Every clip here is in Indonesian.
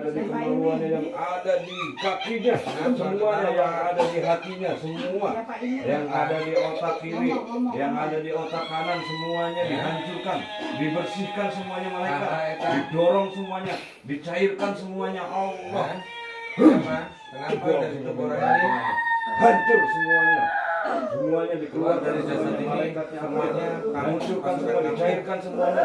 Ada di kemaluannya yang ada di kakinya, semuanya yang ada di hatinya, semua yang ada di otak kiri, yang ada di otak kanan, semuanya dihancurkan, dibersihkan semuanya malaikat, didorong semuanya, dicairkan semuanya Allah. Kenapa dari tubuh orang ini Hancur semuanya dikeluar dari jasad ini, malaikatnya semuanya hancurkan semua, dicairkan semuanya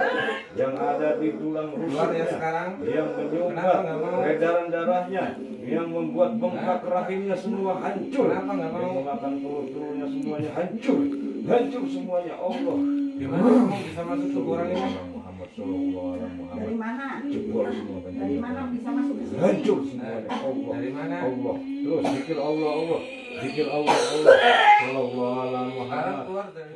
yang ada di tulang rusuk ya sekarang? yang menyumbat peredaran darahnya, yang membuat bengkak rahimnya semua hancur, Kenapa nggak mau? yang memakan telur-telurnya semuanya hancur semuanya Allah. Gimana kamu bisa masuk tubuh orang ini? Muhammad Sallallahu Alaihi Muhammad Dari mana? jebol semua Dari mana bisa masuk ke sini? hancur semuanya Allah. Dari mana? Allah terus zikir Allah zikir Allah Sallallahu Alaihi Sekarang Muhammad. keluar dari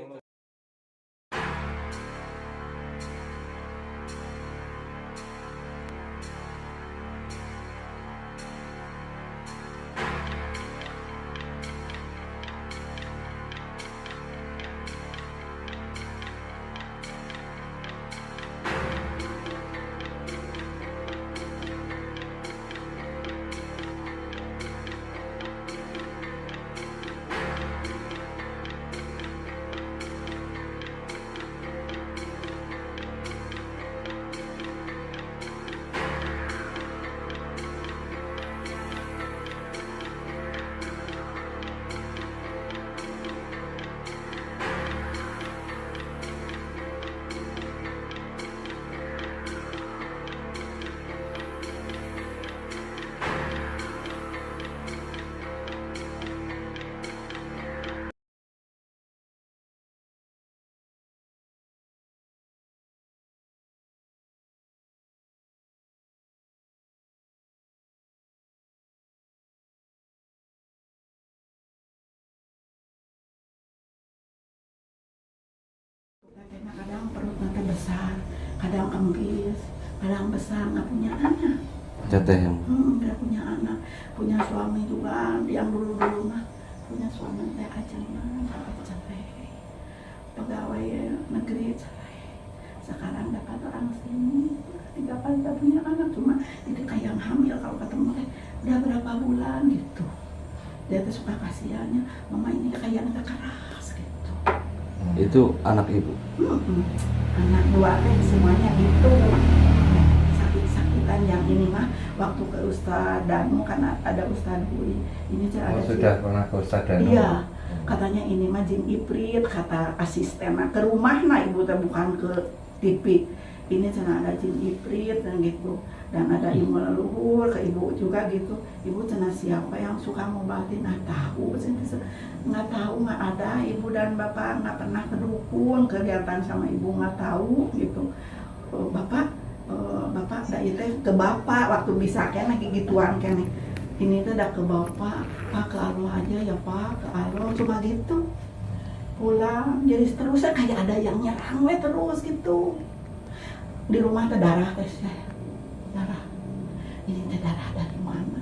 Kadang perut nanti besar, kadang kempis, kadang besar, nggak punya anak. Teteh yang Nggak punya anak, punya suami juga yang dulu mah punya suami teh aja mah cerai, pegawai negeri cerai. Sekarang dapat orang sini, 3 kali tak punya anak, cuma tidak kayak yang hamil kalau ketemu teh udah berapa bulan gitu. Dia tuh suka kasihannya, mama ini kayaknya keras gitu. itu anak ibu. Anak 2 teh semuanya gitu. Sakit-sakitan yang ini mah waktu ke Ustadz Danu karena ada Ustadz Bui ini ada sudah pernah ke Ustadz Danu? iya, katanya ini mah jin iprit, kata asistennya ke rumah nah ibu teh bukan ke TV. Ini cenah ada jin iprit dan gitu, dan ada ilmu leluhur ke ibu juga gitu. Ibu cenah siapa yang suka ngobatin? Nggak tahu, nggak tahu, nggak ada. Ibu dan bapak nggak pernah ke dukun, kegiatan sama ibu nggak tahu gitu. Bapak dah itu ke bapak waktu bisa kene gituan kene. Ini tuh dah ke bapak, Pak ke Allah aja ya Pak, ke Allah cuma gitu. Pulang jadi terusnya kayak ada yang nyerang we terus gitu. Di rumah teh darah teh darah. Ini teh darah dari mana?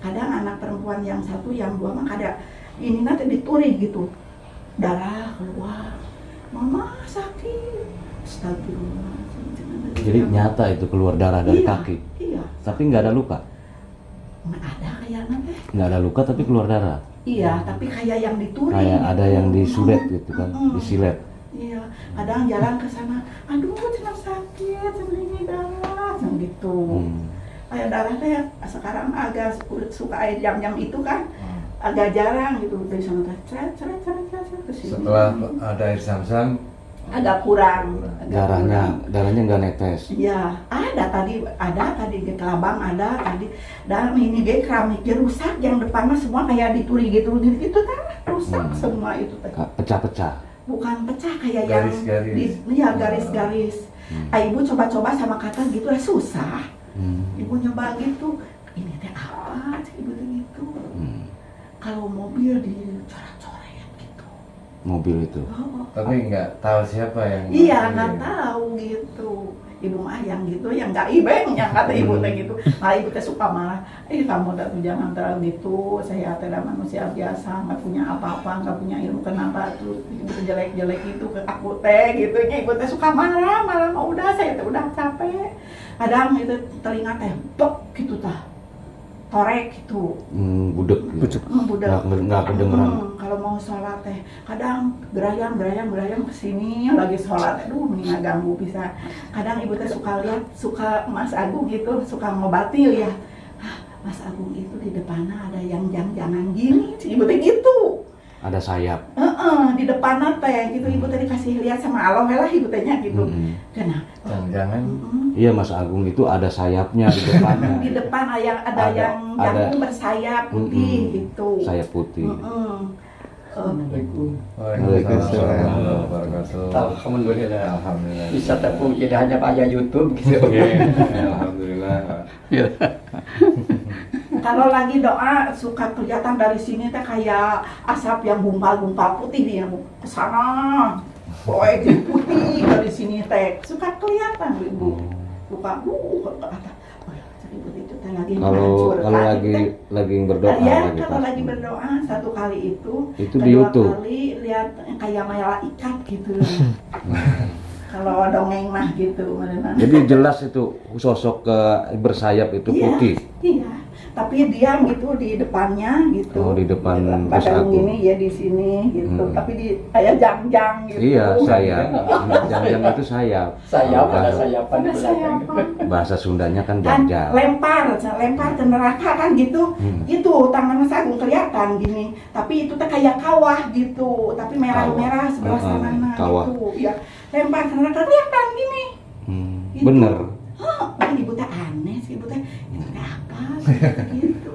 Kadang anak perempuan yang 1 yang 2 mah kada ini nanti dituri gitu. Darah keluar. Mama sakit. Astagfirullah. Jadi nyata itu keluar darah dari Iya, kaki. Iya. Tapi nggak ada luka. Nggak ada kayaknya teh. Nggak ada luka tapi keluar darah. Iya, tapi kayak yang dituri. Kayak gitu. ada yang disulet gitu kan, disilet. Iya, kadang jalan ke sana, aduh cenah sakit, cenah ini darah, cenah gitu. Kayak darah teh sekarang agak suka air jam-jam itu kan, agak jarang gitu dari sana teh, ceret ke sini. Setelah ada air zam-zam, agak kurang. Darahnya nggak netes. Iya, ada tadi di kelabang ada tadi, dan ini ge keramiknya rusak, yang depannya semua kayak dituri gitu tah, rusak semua itu teh. Pecah-pecah. Bukan pecah kayak Garis-garis. yang garis-garis. Ibu coba-coba sama kata gitu lah susah. Ibu nyoba gitu, ini teh apa? Ibu teh gitu. Kalau mobil dicoret-coret gitu. Mobil itu. Oh. tapi nggak tahu siapa yang Iya nggak tahu gitu. Ibu mah yang gitu, yang nggak ibeng, yang kata ibu teh gitu. Malah ibu teh suka marah. Kamu tuh jangan terlalu gitu. Saya adalah manusia biasa, nggak punya apa-apa, nggak punya ilmu. Kenapa tuh ibu jelek-jelek itu ke aku teh gitu? Ibu teh suka marah. Mau udah saya teh udah capek. Kadang itu telinga teh bek gitu tah. Torek gitu. Budek gitu. Budak. Nggak kedengeran. Kalau mau sholat teh, kadang gerayang kesini lagi sholat, aduh mending ganggu bisa. Kadang ibu teh suka Mas Agung gitu, suka ngobati ya. Mas Agung itu di depannya ada yang jangan gini, ibu teh gitu. Ada sayap. Di depannya teh gitu, ibu teh dikasih lihat sama Allah lah ibu tehnya gitu. Kenapa? Jangan-jangan Iya, Mas Agung itu ada sayapnya di depannya. Di depan ada yang jagung bersayap putih gitu. Sayap putih. Assalamualaikum. Waalaikumsalam warahmatullahi wabarakatuh. Alhamdulillah. Alhamdulillah. Bisa tepung tidak hanya via YouTube gitu. Alhamdulillah. Kalau lagi doa suka kelihatan dari sini teh kayak asap yang gumpal-gumpal putih dia ke sana. Boy putih dari sini teh suka kelihatan ibu. Suka kata ibu itu teh lagi Kalau lagi berdoa ya, lagi kalau pas. lagi berdoa satu kali itu Di kedua YouTube. kali lihat kayak malaikat gitu. Kalau dongeng mah gitu. Jadi jelas itu sosok bersayap itu putih. Iya, tapi diam gitu di depannya gitu. Oh, di depan Mas badan Agung. gini ya di sini gitu. Tapi di kayak jang-jang gitu. Iya, sayap. Jangan itu sayap. Sayap, ada Bahasa- sayapan. Ada sayapan. Bahasa Sundanya kan Kan janjang. lempar ke neraka kan gitu. Itu tangan Mas Agung kelihatan gini. Tapi itu teh kayak kawah gitu. Tapi merah-merah sebelah sana kawah. gitu. Ya, lempar ke neraka kelihatan gini. Gitu. Bener. Ibu teh aneh sih, ibu teh itu teh apa gitu.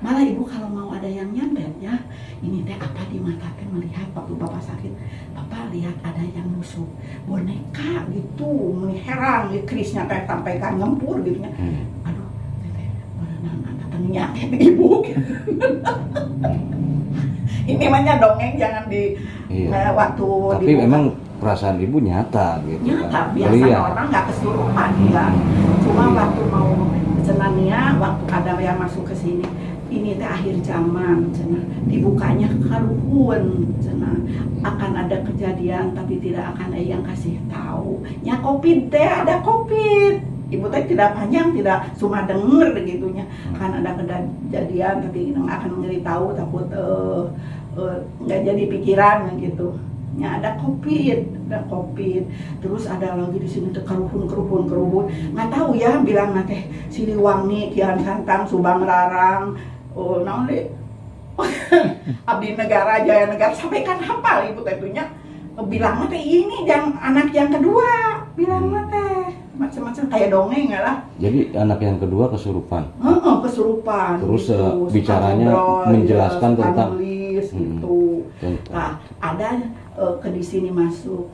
Malah ibu kalau mau ada yang nyantet ya, ini teh apa di mata teh melihat waktu bapak sakit, bapak lihat ada yang nusuk boneka gitu, heran di kerisnya teh sampai kan ngempur gitu nya. Aduh, teh berenang nyantet ibu. Ini namanya dongeng jangan di Iya. waktu Tapi dibuka. memang perasaan ibu nyata gitu Nyata, kan. biasa Lihat. orang nggak kesurupan ya. Cuma waktu mau cenania, waktu ada yang masuk ke sini, ini teh akhir zaman, cenah. Dibukanya karuhun, cenah. Akan ada kejadian tapi tidak akan yang kasih tahu. Nya Covid teh ada Covid. Ibu teh tidak panjang, tidak cuma denger begitunya. Kan ada kejadian tapi nggak akan tahu takut nggak jadi pikiran gitu. Ya ada COVID, terus ada lagi di sini tuh keruhun, nggak tahu ya bilang teh Siliwangi, Kian Santang, Subang Larang, naon deh, Abdi Negara, Jaya Negara, sampai kan hafal ibu teh tuhnya, bilang teh ini yang anak yang kedua, bilang teh macam-macam kayak dongeng ya lah. Jadi anak yang kedua kesurupan. Kesurupan. Terus gitu. bicaranya Ngobrol, menjelaskan ya, tentang nulis gitu. tentang- Nah, ada ke di sini masuk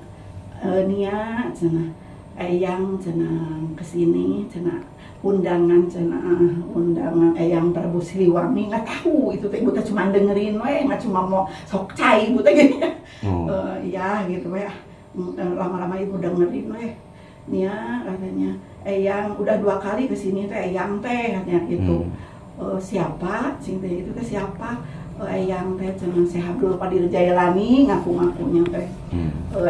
Nia cenah eyang cenah kesini cenah undangan eyang Prabu Siliwangi nggak tahu itu teh ibu teh cuma dengerin we nggak cuma mau sok cai ibu teh gini ya gitu ya lama-lama ibu dengerin we Nia katanya eyang udah 2 kali kesini teh eyang teh katanya gitu siapa sing teh itu teh siapa eyang teh cenah si Abdul Qadir Jailani ngaku-ngakunya teh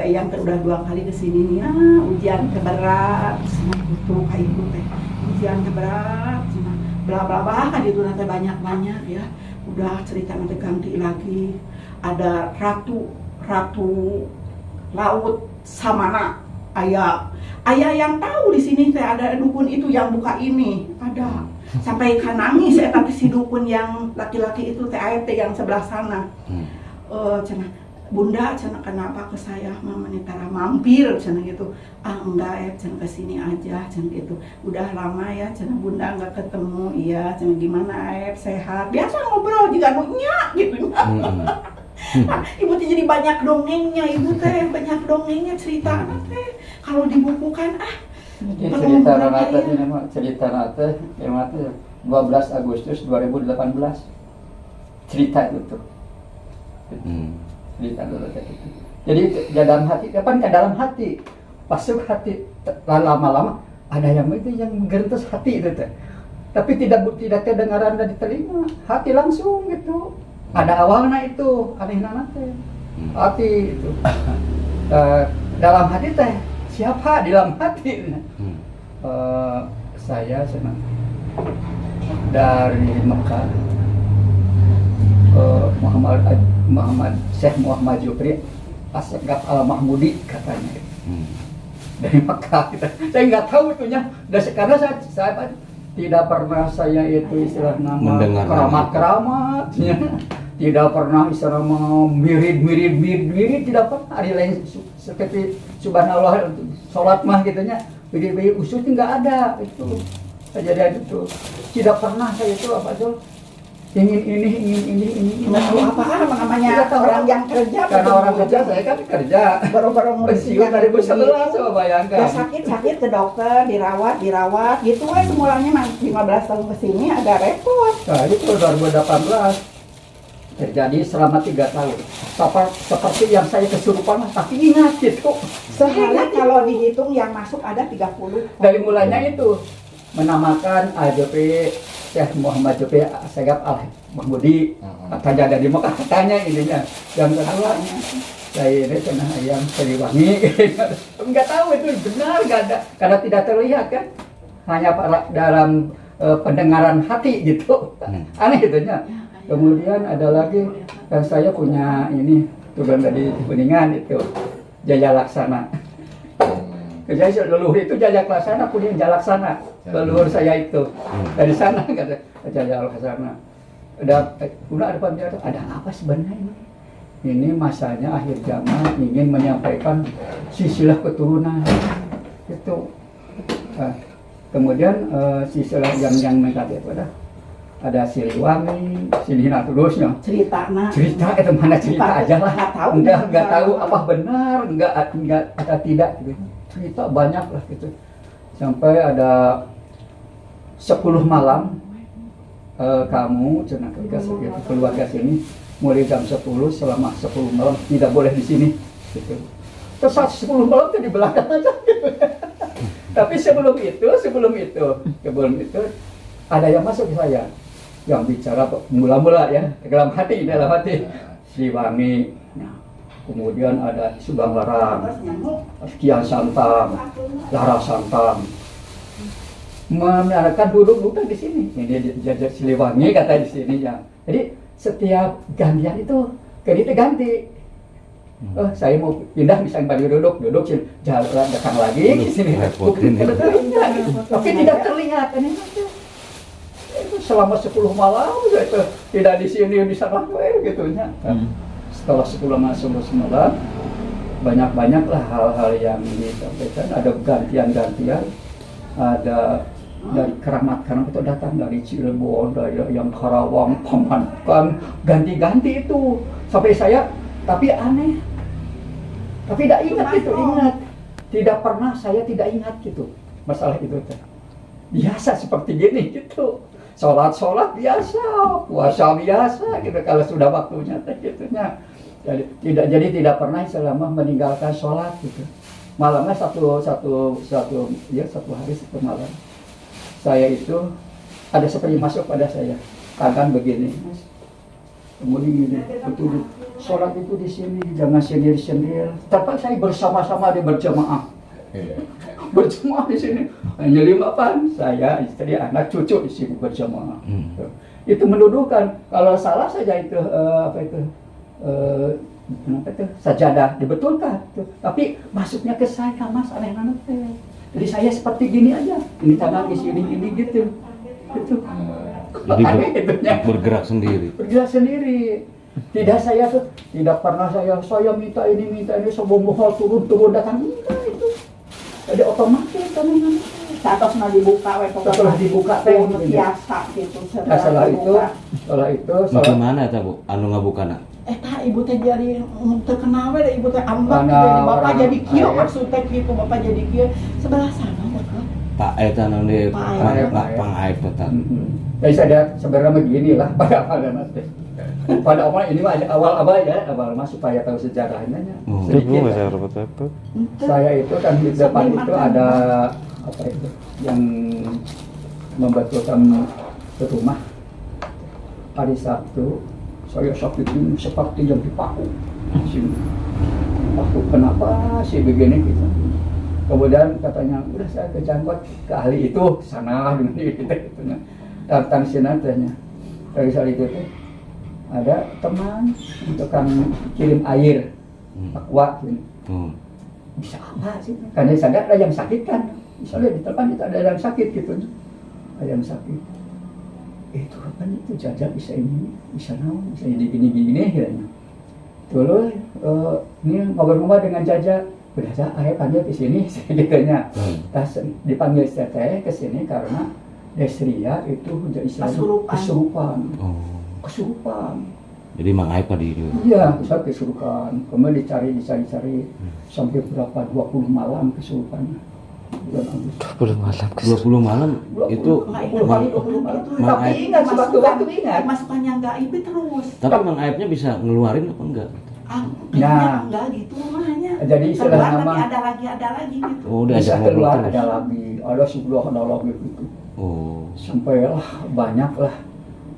eyang teh udah 2 kali kesini nih ujian teh berat cenah gitu ka ibu teh ujian teh berat cenah bla bla bla kan itu nanti banyak ya udah cerita nanti ganti lagi ada ratu laut Samana ayah yang tahu di sini teh ada dukun itu yang buka ini ada sampai kan nangis saya tapi si dukun yang laki-laki itu teh ART yang sebelah sana cenah bunda cenah kenapa ke saya mama nitara mampir cenah gitu enggak cenah kesini aja cenah gitu udah lama ya cenah bunda enggak ketemu iya cenah gimana sehat biasa ngobrol juga nunya gitu ibu teh jadi banyak dongengnya ibu teh banyak dongengnya cerita teh kalau dibukukan Cerita Renata ini nama cerita Renata yang 12 Agustus 2018 cerita itu cerita dulu itu. Jadi dalam hati, kapan ke dalam hati masuk hati lama-lama ada yang itu yang menggertas hati itu teh. Tapi tidak kedengaran dari telinga, hati langsung gitu. Ada awalnya itu aneh teh hati itu dalam hati teh siapa di dalam hati saya senang dari Mekah, Muhammad Syekh Muhammad Jupri Asgaf Al-Mahmudi katanya. Dari Mekah kita. Saya nggak tahu itunya. Karena saya tidak pernah saya itu istilah nama Mendengar keramat-keramat, tidak pernah istilah nama mirip, tidak pernah. Hari lain seperti subhanallah sholat mah gitunya, begini usulnya nggak ada itu. Kejadian itu tidak pernah saya itu apa tuh ingin ini nggak tahu apa-apa namanya orang yang kerja. karena orang kerja, saya kan kerja baru-baru pensiun 2011, coba bayangkan. ya sakit ke dokter, dirawat gitu kan semulanya 15 tahun kesini agak repot. Nah itu 2018 terjadi selama 3 tahun seperti yang saya kesurupan, tapi ingat gitu Sehari kalau dihitung yang masuk ada 30. dari mulanya itu menamakan AJP Syekh Muhammad Jupri Asgaf Al-Mahmudi, katanya dari Mekah, katanya ininya. Yang kedua saya ini kena ayam Siliwangi. Enggak tahu itu benar enggak ada, karena tidak terlihat kan, hanya dalam pendengaran hati gitu. Aneh itunya. Kemudian ada lagi kan saya punya ini turun dari Kuningan itu Jaya Laksana. Saya leluhur itu Jaya Laksana, punya Jaya Laksana. Leluhur saya itu dari sana kata Jaya Laksana. Udah ada pembicara, ada apa sebenarnya ini? Ini masanya akhir zaman ingin menyampaikan silsilah keturunan itu. Kemudian silsilah yang mereka itu ada Siliwangi, Silihina terusnya. Cerita Itu mana cerita aja lah. Enggak tahu apa benar, enggak ada tidak gitu. Cerita banyak lah gitu. Sampai ada 10 malam kamu keluarga sini mulai jam 10 selama 10 malam tidak boleh di sini gitu. Terus 10 malam itu di belakang aja gitu. Tapi sebelum itu ada yang masuk ke saya yang bicara mula-mula ya dalam hati Siliwangi, kemudian ada Subang Larang, Kian Santang, Lara Santang, menandakan duduk di sini. Ini Jajak Siliwangi kata di sini ya. Jadi setiap gantian itu ganti. Saya mau pindah misalnya pada duduk sini, jalan datang lagi di sini. Tapi tidak terlihat ini. Itu selama 10 malam itu tidak di sini di sana gitunya. Setelah 10 malam banyak-banyaklah hal-hal yang disampaikan, ada gantian-gantian, ada dari keramat itu datang dari Cirebon, dari yang Karawang, Pamankan, ganti-ganti itu sampai saya, tapi aneh, tapi tidak ingat tidak pernah saya tidak ingat gitu masalah itu biasa seperti gini gitu, sholat biasa, puasa biasa gitu kalau sudah waktunya gitunya. Jadi tidak pernah selama meninggalkan sholat gitu. Malamnya satu hari satu malam saya itu ada seperti masuk pada saya tangan begini, kemudian gini, betul sholat itu di sini jangan sendiri. Tapi saya bersama-sama berjamaah di sini hanya 5 saya, istri, anak, cucu di sini berjamaah. Itu menuduhkan kalau salah saja itu sajadah dibetulkan, tapi masuknya ke saya mas aneh-aneh. Jadi saya seperti gini aja, ini tangan di sini ini gitu. Jadi bergerak sendiri. Tidak saya tuh tidak pernah saya minta ini sebelum mohon turun datang enggak itu. Jadi otomatis aneh-aneh. Setelah dibuka teh biasa gitu. Setelah itu bagaimana eta Bu anu ngabukana? Ibu teh jadi terkenal we ibu teh ambak bapak jadi kieu maksudnya kieu bapak jadi kieu sebelah sana dekat. Pak eta nu di Pangaib eta. Jadi saya sebenarnya begini lah pada nanti. Pada awal ini mah awal masuk supaya tahu sejarahnya sedikit. Saya itu kan di depan itu ada apa itu yang membetulkan rumah hari Sabtu. Saya sakit ini seperti yang dipaku. Kenapa sih begini gitu? Kemudian katanya udah saya ke jangkot ke ahli itu sana dengan itu datang sini tanya. Dari saat itu tuh ada teman tukang kirim air aqua gini. Bisa apa sih? Karena sadar ada yang sakit kan. Misalnya di telepon itu ada yang sakit gitu. Ada yang sakit. Itu apa itu Jaja bisa ini, bisa naon, bisa gini ya. Dulu ini ngobrol-ngobrol dengan Jaja. Udah aja, ayo panggil ke sini, segitunya. Dipanggil teteh ke sini karena Desria itu menjadi kesurupan. Kesurupan. Jadi Mang Aib tadi itu. Iya, bisa kesurupan. Kemudian dicari sampai berapa 20 malam kesurupannya. 20 malam itu Mang Aib ingat sewaktu-waktu ingat. Masukannya gaib terus. Tapi Mang Aibnya bisa ngeluarin apa enggak? Nah, enggak gitu rumahnya. Jadi istilah nama tapi ada lagi gitu. Oh, udah bisa ada keluar terus. ada lagi, ada sebelah ada lagi gitu. Oh. Sampailah banyak lah.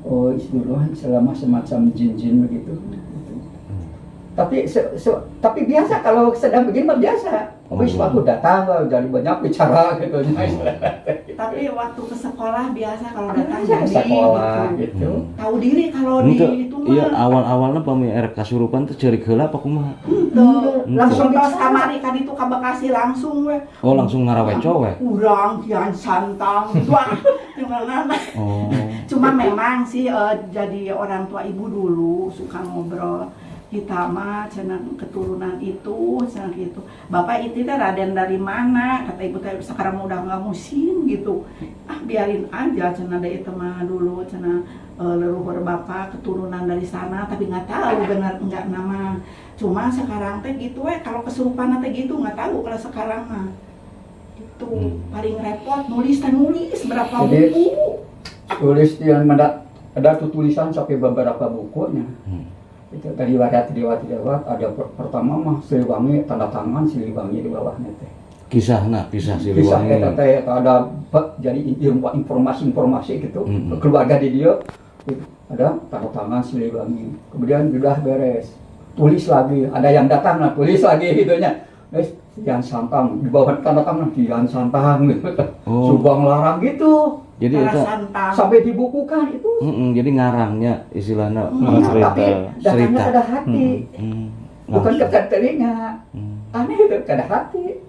Oh, istilah selama semacam jin-jin begitu. Tapi biasa kalau sedang begini mah biasa. Habis waktu datang jadi banyak bicara gitu. Tapi waktu ke sekolah biasa kalau datang Biasa jadi sekolah gitu. Tahu diri kalau Itu di itu iya mah. awal-awalnya pami erek kasurupan tuh ceurik heula apa kumaha? Langsung tos kamari kan itu ka Bekasi langsung we. Oh, langsung ngarawe cowek. Urang kian santang gitu ah. Oh. Cuma memang sih jadi orang tua ibu dulu suka ngobrol. Kita mah cenah keturunan itu, cenah gitu. Bapak itu teh Raden dari mana? Kata ibu teh sekarang udah nggak musim gitu. Ah biarin aja cenah deh itu mah dulu cenah leluhur bapak keturunan dari sana, tapi nggak tahu benar enggak nama. Cuma sekarang teh gitu kalau kesurupan teh gitu nggak tahu kalau sekarang mah. Itu paling repot nulis berapa Jadi, buku. Tulis yang ada tulisan sampai beberapa bukunya. Itu dari wadah ada pertama mah Siliwangi tanda tangan Siliwangi di bawahnya teh. Kisah Kisah Siliwangi. teh ada jadi informasi gitu keluarga di dia ada tanda tangan Siliwangi. Kemudian sudah beres. Tulis lagi, ada yang datang lah tulis lagi gitunya. Kian Santang di bawah tanda tangan Kian Santang gitu. Subang Larang gitu. Jadi itu sampai dibukukan itu. Jadi ngarangnya istilahnya Tapi datangnya ada hati. Bukan dekat telinga. Aneh itu ada hati.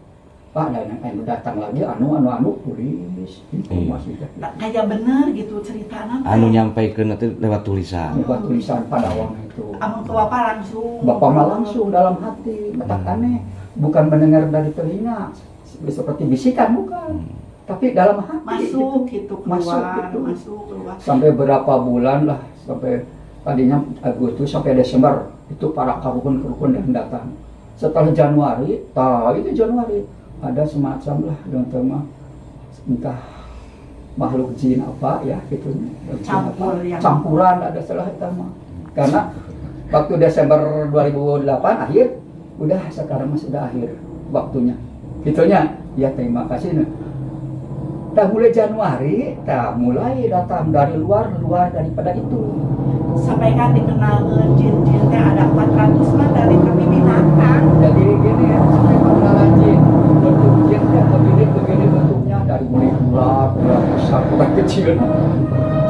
Pak ada yang datang lagi anu tulis informasi. Kayak bener gitu ceritanya. Anu nyampaikeun teh lewat tulisan. Lewat tulisan pada orang itu. Amun ke bapak langsung. Bapak mah langsung dalam hati. Betak aneh. Bukan mendengar dari telinga seperti bisikan bukan. Tapi dalam hati masuk gitu keluar, masuk keluar. Sampai berapa bulan lah, sampai tadinya Agustus sampai Desember itu para karukun yang datang. Setelah Januari, itu Januari ada semacam lah yang tema entah makhluk jin apa ya gitu. Campuran ada salah itu mah. Karena waktu Desember 2008 akhir, udah sekarang sudah akhir waktunya. Gitunya. Ya terima kasih. Dah mulai Januari, mulai datang dari luar daripada itu. Sampai kan dikenal jin-jin teh ada 400 mah dari kami binatang. Jadi gini ya, sampai pengenalan jin. Bentuk jin teh begini bentuknya dari mulai ular besar, ular kecil,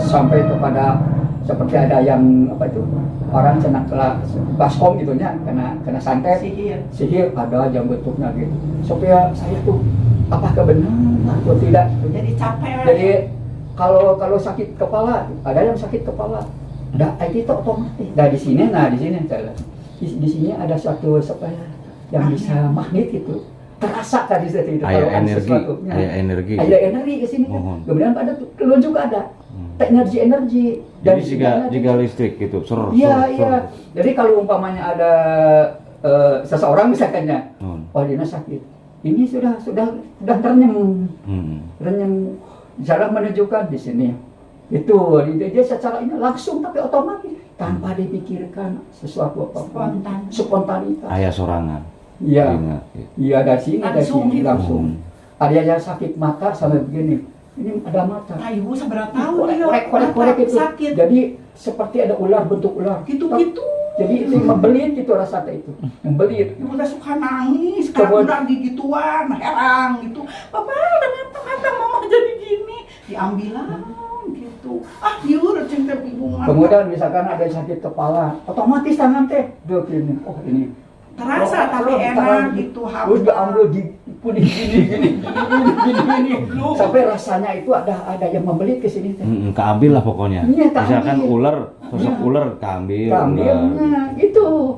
sampai kepada seperti ada yang apa itu orang cenah baskom gitunya, kena santet, sihir ada yang bentuknya gitu. Supaya saya tuh apakah benar atau tidak? Jadi capek. Jadi kalau sakit kepala, ada yang sakit kepala, ada itu otomatis. Nah di sini di sini ada satu supaya yang bisa magnet itu terasa tadi itu kalau ada sesuatu. Ada energi ke sini. Kemudian ada keluar juga ada energi. Jadi jika listrik gitu, Iya. Jadi kalau umpamanya ada seseorang misalkannya, dia sakit. Ini sudah ternyem, cara menunjukkan di sini. Itu dia secara ini langsung tapi otomatis tanpa dipikirkan sesuatu apa spontanitas. Ayah sorangan. Iya dari sini langsung. Ada yang sakit mata sampai begini. Ini ada mata. Nah, ibu seberapa tahun korek itu. sakit. Jadi seperti ada ular bentuk ular. Gitu. Jadi itu membelit gitu rasa teh itu. Membelit. Ibu udah suka nangis, sekarang udah digituan, herang gitu. Bapak, kenapa mama jadi gini? Diambilan gitu. Ah, yur, cinta ibu mah. Kemudian misalkan ada sakit kepala, otomatis tangan teh, dok ini, oh ini. Terasa tapi enak gitu, Terus diambil di gini, sampai rasanya itu ada yang membelit ke sini teh. Keambil lah pokoknya. Iya, keambil. Misalkan ular, sosok ular keambil. Keambilnya itu.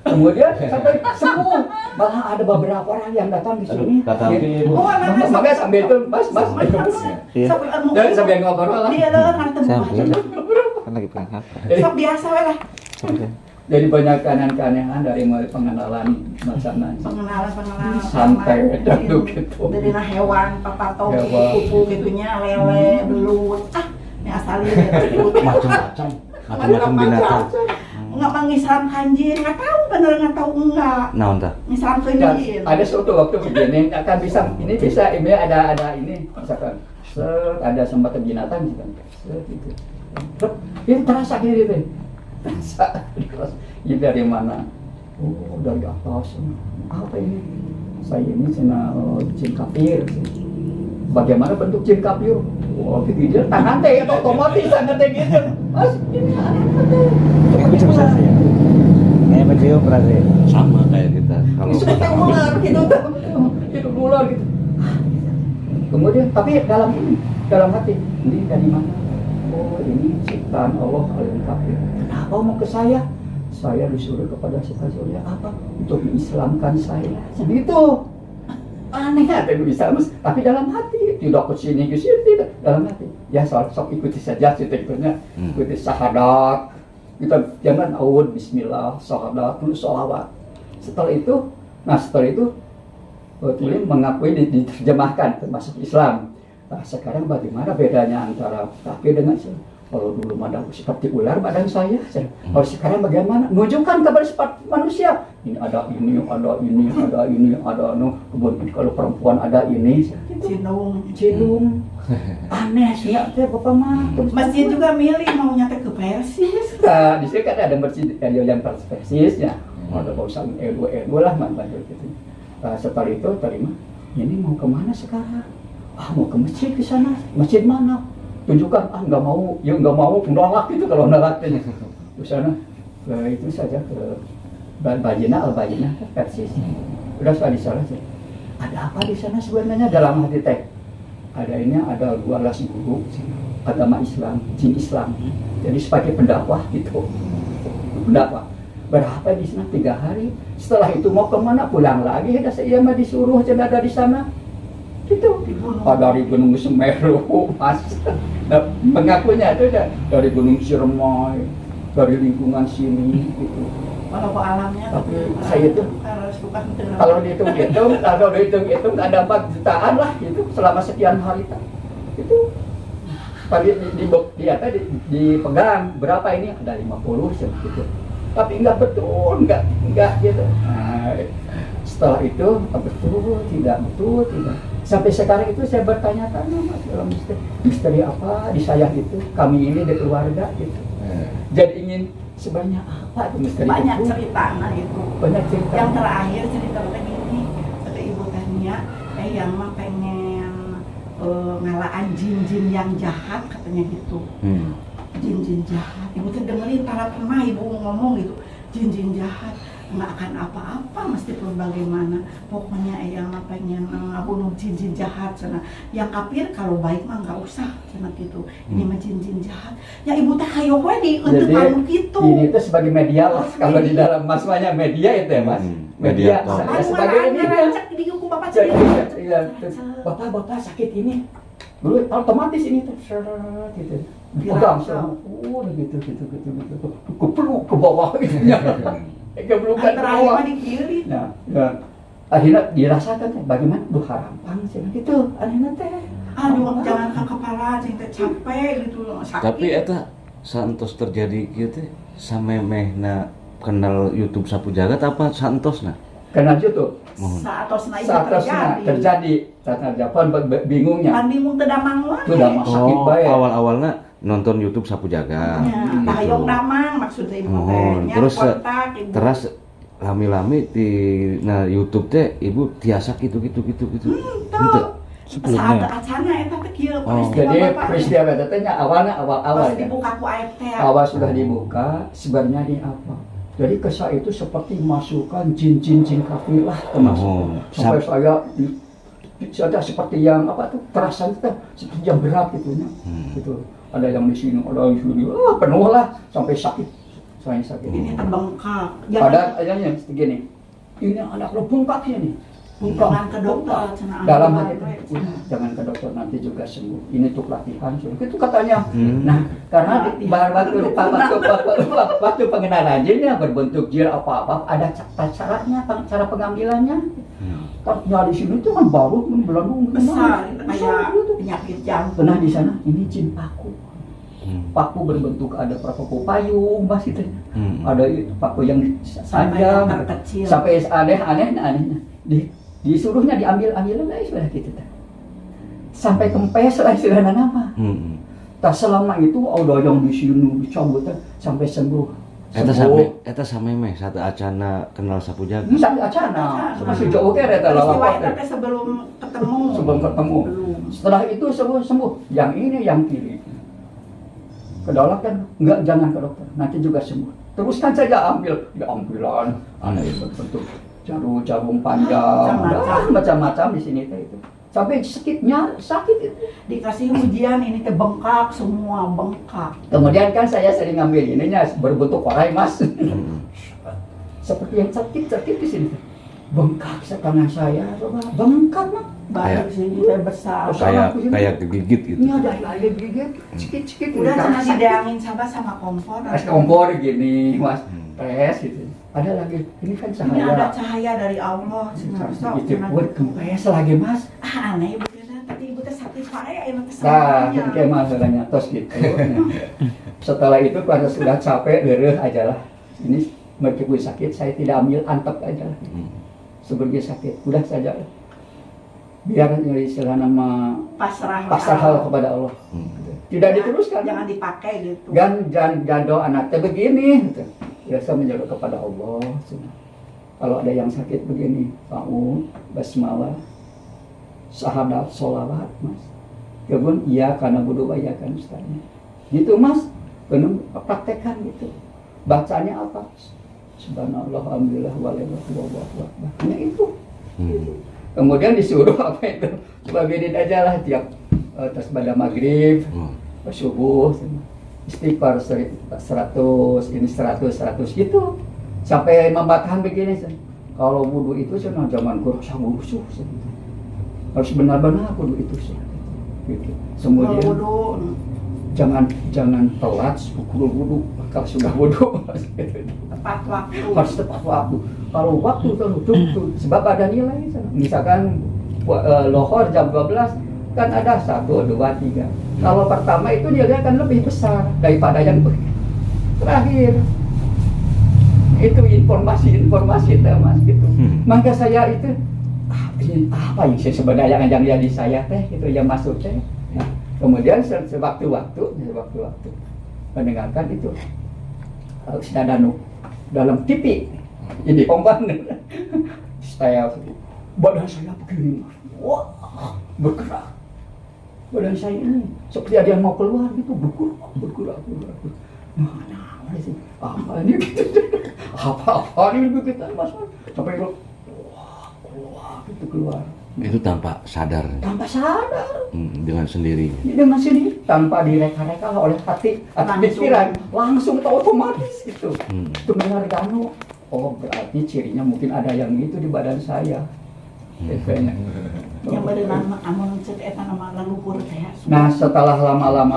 Kemudian sampai sembuh. Malah ada beberapa orang yang datang di sini. Tapi Oh, anak-anak Makanya sambil itu, mas. Iya. Jangan sambil ngobrol lah. Dia ada kan temu. kan lagi perangkat. Sok biasa we lah. Jadi banyak keanehan dari mulai pengenalan masakan Pengenalan Sampai sama duduk gitu. dari hewan, papato, Hewan. kupu gitunya, lele, belut. Ah, ini asalnya Macam-macam binatang. Enggak mengisram kanjir, enggak tahu bener enggak tahu enggak. Nah, entah. Ngisram Dan kanjir. ada suatu waktu begini akan bisa ini ada ini misalkan ada sembatan binatang misalkan gitu. Ini terasa gini deh. Terasa. Ini dari mana? Oh, dari atas. Apa ini? Saya ini jin kafir. Bagaimana bentuk jin kafir? Oh, gitu dia tangan teh otomatis tangan teh gitu. Mas, ini ada ya. Kayak baju berarti sama kayak kita. Kalau seperti ular gitu, itu ular gitu. Kemudian, tapi dalam hati, ini dari mana? Oh, ini ciptaan Allah Al-Kafir. Kenapa mau ke saya? Saya disuruh kepada Surya apa? Untuk mengislamkan saya. Begitu. Aneh ada bisa, tapi dalam hati tidak ke sini tidak dalam hati. Ya sok ikuti saja ceritanya, ikuti syahadat. Kita jangan awud bismillah, syahadat, dulu sholawat. Setelah itu tulis mengakui diterjemahkan termasuk Islam. Nah, sekarang bagaimana bedanya antara kafir dengan Islam? Kalau dulu badan seperti ular badan saya. Kalau sekarang bagaimana? Menunjukkan kepada seperti manusia. Ini ada ini, ada kemudian kalau perempuan ada ini. Cinung. Aneh sih ya, Bapak mah. Masjid juga milih mau nyata ke Persis. Nah, di sini kan ada masjid yang Persis ya. Ada bausan NU lah mantan gitu. Setelah itu terima. Ini mau kemana sekarang? Mau ke masjid ke sana. Masjid mana? Tunjukkan, nggak mau, nolak itu kalau nolaknya ke sana, itu saja ke Al-Bajinah Persis. Udah di sana sih. Ada apa di sana sebenarnya dalam hati teh? Ada 12 guru agama Islam, jin Islam. Jadi sebagai pendakwah gitu, pendakwah. Berapa di sana 3 hari. Setelah itu mau kemana? Pulang lagi. Saya mah disuruh ada di sana. Itu dari Gunung Semeru, Mas. Nah, pengakunya itu dari Gunung Ciremai, dari lingkungan sini gitu. Kalau ke alamnya Tapi saya itu kalau dihitung ada 4 jutaan lah gitu selama sekian hari itu. Tadi dipegang berapa ini? Ada 50 gitu. Tapi enggak betul, enggak gitu. Nah, setelah itu betul tidak. Sampai sekarang itu saya bertanya-tanya Mas dalam misteri apa di saya itu, kami ini di keluarga gitu. Jadi ingin sebanyak apa itu misteri banyak itu? cerita nah itu. Banyak cerita. Yang terakhir cerita begini, kata ibu tanya, yang mah pengen ngalaan jin-jin yang jahat katanya gitu. Jin-jin jahat. Ibu tuh dengerin para pernah ibu ngomong gitu, jin-jin jahat. Nggak akan apa-apa meskipun bagaimana, pokoknya yang pengen ngabunuh jin-jin jahat sana. Yang kafir kalau baik mah nggak usah sana gitu. Ini mah jin-jin jahat ya ibu teh hayo we di untuk anu gitu. Ini itu sebagai media lah kalau di dalam masanya media itu ya Mas. Media sebagai media. Di buku bapak Bapak sakit ini dulu otomatis ini tuh gitu dipegang gitu kepeluk ke bawah gitu kepelukan ke bawah. Nah, akhirnya dirasakan bagaimana harampang sih gitu akhirnya teh aduh jangan ke kepala cinta capek gitu sakit. Tapi eta santos terjadi gitu sampai mehna kenal YouTube Sapu Jagat apa santosna? Kenal YouTube. Saatosna itu terjadi. Saat Japan bingungnya. Kan bingung teu damang wae. Itu udah sakit bae. Awal-awalnya nonton YouTube Sapu Jaga. Ya, Hayong Damang maksudnya ibu teh. Nya Terus kontak ibu. terus lami-lami di YouTube teh ibu tiasa gitu. Tuh. Saat acana eta teh kieu Jadi peristiwa eta teh nya awalnya awal pas ya. dibuka ku AFT. Awal sudah dibuka, sebenarnya ini apa? Jadi kesah itu seperti masukkan jin kafilah termasuk. Sampai saya seperti yang apa tuh terasa itu seperti yang berat gitu ya. Gitu. Ada yang di sini, ada yang di sini. Penuh lah sampai sakit. Saya sakit. Ini terbengkak. Ada yang segini. Ini anak lo bengkak ini. Jangan ke dokter. Dalam hati itu, jangan ke dokter nanti juga sembuh. Ini untuk latihan. Itu katanya. Nah, karena waktu pengenalan jinnya berbentuk jin apa-apa ada caranya, cara pengambilannya. Karena di sini itu kan baru belum besar kayak penyakit jantung. Nah di sana ini jin paku. Paku berbentuk ada paku payung, mas itu. Ada paku yang panjang, sampai aneh-anehnya. Disuruhnya diambil lah sudah gitu. Sampai kempes lah istilahnya nama. Tak selama itu ada yang di sini dicabut sampai sembuh. Eta sampai meh satu acana kenal Sapu Jaga. Sampai acana, masih jauh ke eta lawak. Sebelum ketemu. Setelah itu sembuh. Yang ini yang kiri. Kedolak kan enggak, jangan ke dokter. Nanti juga sembuh. Teruskan saja ambilan. Ada itu bentuk jarum panjang, macam-macam di sini itu. Sampai sakit itu. Dikasih ujian ini bengkak, semua bengkak. Kemudian kan saya sering ngambil ininya berbentuk korai mas. Seperti yang sakit di sini. Bengkak tangan saya, bengkak mah. Baru sini besar. Kayak digigit gitu. Ini ada air gigit, cikit. Udah jangan dideangin sama kompor. Kompor gini mas, gitu. Ada lagi, ini kan cahaya. Ini ada cahaya dari Allah. Itu buat kempes lagi mas. Aneh ibu tadi ibu teh sakit wae ini teh. Nah, kayak masalahnya tos gitu. Setelah itu pada sudah capek, dereh aja lah. Ini meskipun sakit, saya tidak ambil, antep aja lah. Sebagai sakit, udah saja lah. Biar istilah nama pasrah kepada Allah. Tidak diteruskan. Jangan dipakai gitu. Jangan jado anaknya begini. Gitu. Biasa menjodoh kepada Allah. Kalau ada yang sakit begini, ta'ud, basmalah, syahadat, sholawat, mas. Kemudian iya karena budu bayakan ustaznya. Gitu mas, penuh praktekkan gitu. Bacanya apa? Subhanallah, alhamdulillah, wallahu akbar. Hanya itu. Kemudian disuruh apa itu? Coba biarin aja lah tiap atas pada maghrib, subuh, istighfar 100, ini 100 gitu. Sampai membatahkan begini. Kalau wudu itu sana zaman kurasa wudu harus benar-benar wudu itu sih. Gitu. Kemudian jangan telat pukul wudu. Kalau sudah wudu tepat waktu. Harus tepat waktu. Kalau waktu terlalu sebab ada nilai. Misalkan lohor jam 12 kan ada 1, 2, 3. Kalau pertama itu nilai akan lebih besar daripada yang terakhir. Itu informasi mas gitu. Maka saya itu ini apa yang sebenarnya yang jadi saya teh itu yang masuk teh. Nah, kemudian sewaktu-waktu mendengarkan itu sudah dalam TV ini omban saya badan saya begini wah bergerak badan saya ini seperti ada yang mau keluar gitu bergerak mana sih apa ini gitu apa ini begitu mas sampai keluar itu tanpa sadar dengan sendiri tanpa direka-reka oleh hati atau pikiran langsung otomatis gitu itu benar ganu. Oh berarti cirinya mungkin ada yang itu di badan saya. Yang berenang amun cek eta nama leluhur teh. Nah setelah lama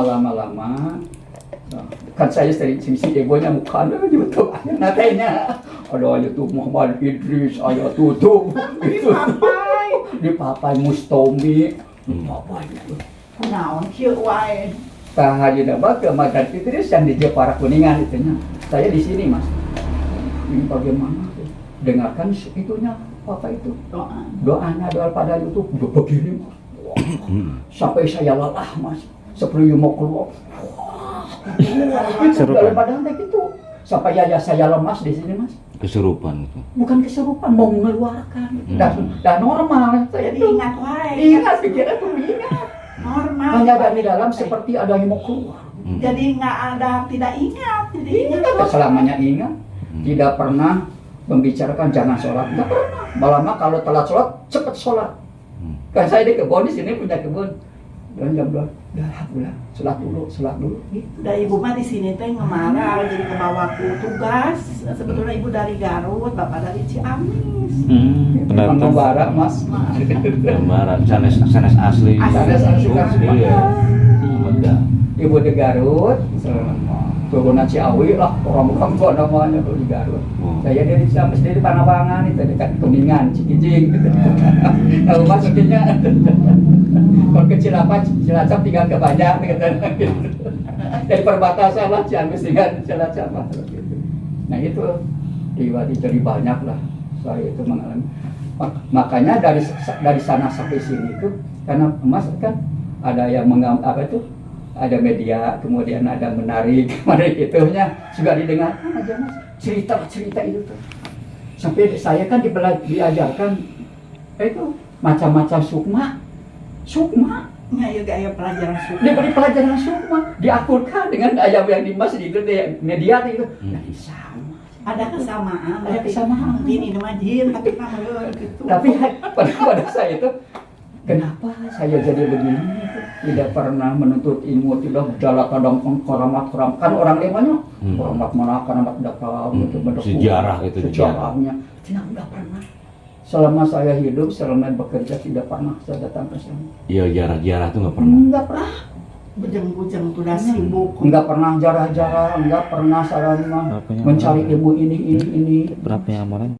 kan saya sering sisi egonya mukanya YouTube nantinya ada YouTube Muhammad Idris ayat tutup itu di papai Mustomi di papai itu naon kieu wae tah ayeuna mah ke Muhammad Idris yang di Jepara Kuningan itunya saya di sini mas ini bagaimana dengarkan itunya apa itu doanya doa pada YouTube begini mas sampai saya lelah mas sebelum mau keluar Itu dalam badan kayak gitu. Sampai ya saya lemas di sini mas. Kesurupan itu. Bukan kesurupan, mau mengeluarkan. Dan normal. Saya Jadi tuh ingat wae. ingat pikiran tuh ingat. Normal. Hanya dari dalam seperti ada yang mau keluar. Jadi nggak ada, tidak ingat. Jadi ingat. Ingat selamanya ingat. Tidak pernah membicarakan jangan sholat. Tidak pernah. Malah kalau telat sholat, cepat sholat. Kan saya di kebun, di sini punya kebun. Dan jam 2, udah pulang, sholat dulu. Gitu. Dan ibu mah di sini teh ngemarah, jadi kebawaku tugas. Sebetulnya ibu dari Garut, bapak dari Ciamis. Memang membara mas. Gambaran sanes asli. Sanes asli. Iya. Megah. Ibu di Garut, turunan Ciawi lah, orang bukan namanya tuh di Garut. Saya dari Ciamis, dari Panabangan itu dekat Kuningan, Cikijing gitu. Tahu maksudnya? Kalau ke Cilacap tinggal ke Banjar gitu. Dari perbatasan lah Ciamis dengan Cilacap gitu. Nah itu jadi banyak lah saya itu mengalami. Makanya dari sana sampai sini itu karena emas kan ada yang ada media, kemudian ada menarik itunya juga didengarkan aja mas cerita itu tuh. Sampai saya kan diajarkan itu macam-macam sukma. Ya gaya pelajaran suku. Diberi pelajaran sukma, diakurkan dengan ayam yang di masjid itu media itu. Nah, sama. Ada kesamaan. Ada kesamaan. Ini nama jin, tapi nama gitu. Tapi pada saya itu kenapa saya jadi begini? Tidak pernah menuntut ilmu, tidak berjalan kadang keramat kan orang lemanya keramat mana keramat dakam itu sejarah itu sejarahnya tidak pernah. Selama saya hidup, selama bekerja tidak pernah saya datang ke sana. Iya jarah itu nggak pernah. Nggak pernah. Bujang-bujang tuh udah sibuk. Nggak pernah jarah-jarah, nggak pernah sarana mencari ilmu ini. Berapa yang amalan?